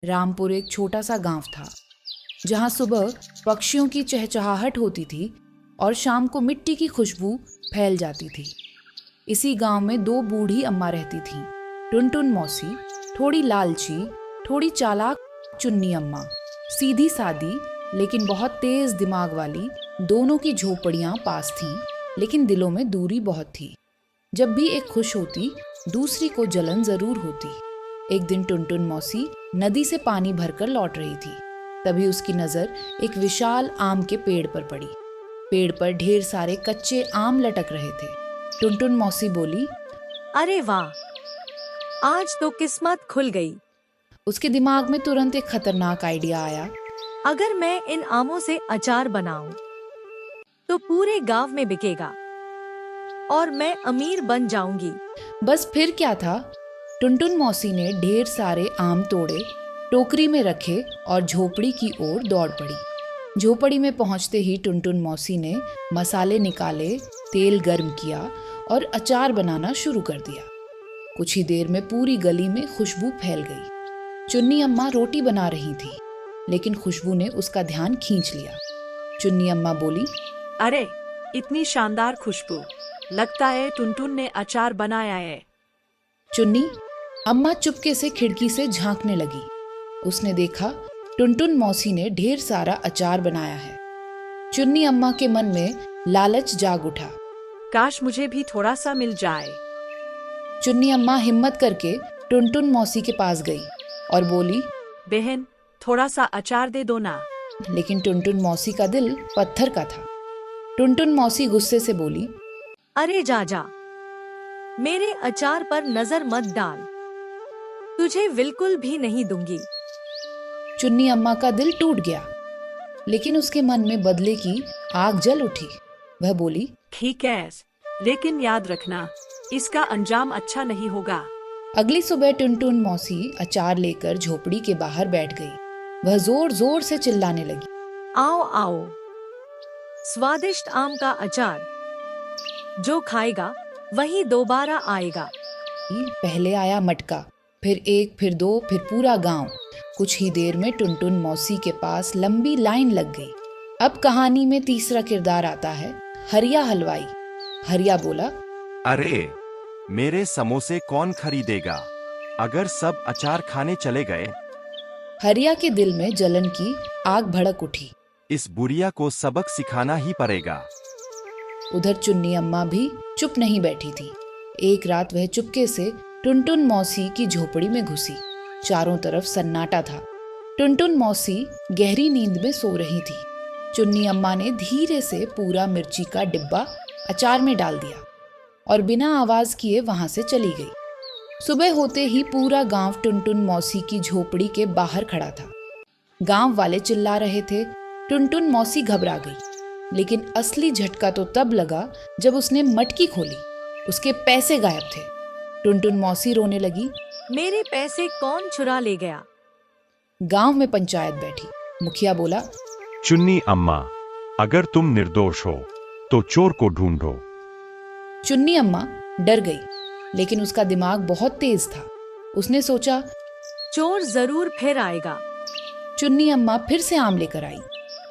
रामपुर एक छोटा सा गांव था जहां सुबह पक्षियों की चहचहाहट होती थी और शाम को मिट्टी की खुशबू फैल जाती थी। इसी गांव में दो बूढ़ी अम्मा रहती थीं, टुनटुन मौसी, थोड़ी लालची, थोड़ी चालाक चुन्नी अम्मा। सीधी सादी लेकिन बहुत तेज दिमाग वाली दोनों की झोपड़ियां पास थीं, लेकिन दिलों में दूरी बहुत थी। जब भी एक खुश होती, दूसरी को जलन जरूर होती। एक दिन टुनटुन मौसी नदी से पानी भरकर लौट रही थी। तभी उसकी नजर एक विशाल आम के पेड़ पर पड़ी। पेड़ पर ढेर सारे कच्चे आम लटक रहे थे। टुनटुन मौसी बोली, अरे वाह, आज तो किस्मत खुल गई। उसके दिमाग में तुरंत एक खतरनाक आइडिया आया। अगर मैं इन आमों से अचार बनाऊं, तो पूरे गांव में बिकेगा और मैं अमीर बन जाऊंगी। बस फिर क्या था, टुनटुन मौसी ने ढेर सारे आम तोड़े, टोकरी में रखे और झोपड़ी की ओर दौड़ पड़ी। झोपड़ी में पहुंचते ही टुनटुन मौसी ने मसाले निकाले, तेल गर्म किया और अचार बनाना शुरू कर दिया। कुछ ही देर में पूरी गली में खुशबू फैल गई। चुन्नी अम्मा रोटी बना रही थी, लेकिन खुशबू ने उसका ध्यान खींच लिया। चुन्नी अम्मा बोली, अरे, इतनी शानदार खुशबू, लगता है टुनटुन ने अचार बनाया है। चुन्नी अम्मा चुपके से खिड़की से झांकने लगी। उसने देखा टुनटुन मौसी ने ढेर सारा अचार बनाया है। चुन्नी अम्मा के मन में लालच जाग उठा। काश मुझे भी थोड़ा सा मिल जाए। चुन्नी अम्मा हिम्मत करके टुनटुन मौसी के पास गई और बोली, बहन, थोड़ा सा अचार दे दो ना। लेकिन टुनटुन मौसी का दिल पत्थर का था। टुनटुन मौसी गुस्से से बोली, अरे जा, मेरे अचार पर नजर मत डाल, तुझे बिल्कुल भी नहीं दूंगी। चुन्नी अम्मा का दिल टूट गया, लेकिन उसके मन में बदले की आग जल उठी। वह बोली, ठीक है, लेकिन याद रखना, इसका अंजाम अच्छा नहीं होगा। अगली सुबह टुनटुन मौसी अचार लेकर झोपड़ी के बाहर बैठ गई। वह जोर जोर से चिल्लाने लगी, आओ आओ, स्वादिष्ट आम का अचार, जो खाएगा वही दोबारा आएगा। पहले आया मटका, फिर एक, फिर दो, फिर पूरा गांव। कुछ ही देर में टुनटुन मौसी के पास लंबी लाइन लग गई। अब कहानी में तीसरा किरदार आता है, हरिया हलवाई। हरिया बोला, अरे, मेरे समोसे कौन खरीदेगा अगर सब अचार खाने चले गए। हरिया के दिल में जलन की आग भड़क उठी। इस बुढ़िया को सबक सिखाना ही पड़ेगा। उधर चुन्नी अम्मा भी चुप नहीं बैठी थी। एक रात वह चुपके से टुनटुन मौसी की झोपड़ी में घुसी। चारों तरफ सन्नाटा था। टुनटुन मौसी गहरी नींद में सो रही थी। चुन्नी अम्मा ने धीरे से पूरा मिर्ची का डिब्बा अचार में डाल दिया और बिना आवाज किए वहां से चली गई। सुबह होते ही पूरा गांव टुनटुन मौसी की झोपड़ी के बाहर खड़ा था। गांव वाले चिल्ला रहे थे। टुनटुन मौसी घबरा गई, लेकिन असली झटका तो तब लगा जब उसने मटकी खोली। उसके पैसे गायब थे। टुनटुन मौसी रोने लगी, मेरे पैसे कौन चुरा ले गया? गांव में पंचायत बैठी। मुखिया बोला, चुन्नी अम्मा, अगर तुम निर्दोष हो तो चोर को ढूंढो। चुन्नी अम्मा डर गई, लेकिन उसका दिमाग बहुत तेज था। उसने सोचा, चोर जरूर फिर आएगा। चुन्नी अम्मा फिर से आम लेकर आई।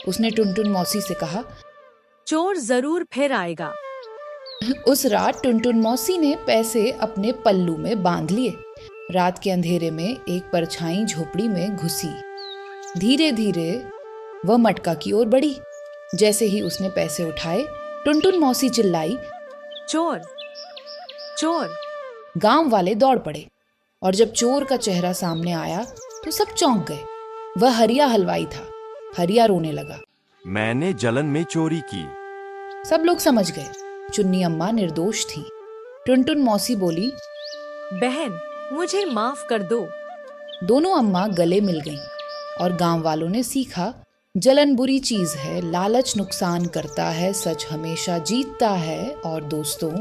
उसने टुनटुन मौसी से कहा, चोर जरूर फिर आएगा। उस रात टुनटुन मौसी ने पैसे अपने पल्लू में बांध लिए। रात के अंधेरे में एक परछाई झोपड़ी में घुसी। धीरे धीरे वह मटका की ओर बढ़ी। जैसे ही उसने पैसे उठाए, टुनटुन मौसी चिल्लाई, चोर, चोर। गांव वाले दौड़ पड़े और जब चोर का चेहरा सामने आया तो सब चौंक गए। वह हरिया हलवाई था। हरिया रोने लगा, मैंने जलन में चोरी की। सब लोग समझ गए चुन्नी अम्मा निर्दोष थी। टुनटुन मौसी बोली, बहन, मुझे माफ कर दो। दोनों अम्मा गले मिल गईं और गांव वालों ने सीखा, जलन बुरी चीज है, लालच नुकसान करता है, सच हमेशा जीतता है। और दोस्तों,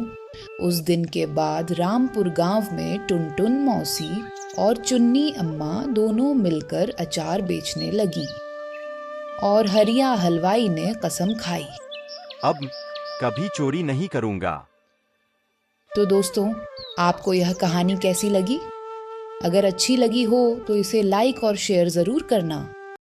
उस दिन के बाद रामपुर गांव में टुनटुन मौसी और चुन्नी अम्मा दोनों मिलकर अचार बेचने लगी और हरिया हलवाई ने कसम खाई, अब कभी चोरी नहीं करूंगा। तो दोस्तों, आपको यह कहानी कैसी लगी? अगर अच्छी लगी हो तो इसे लाइक और शेयर ज़रूर करना।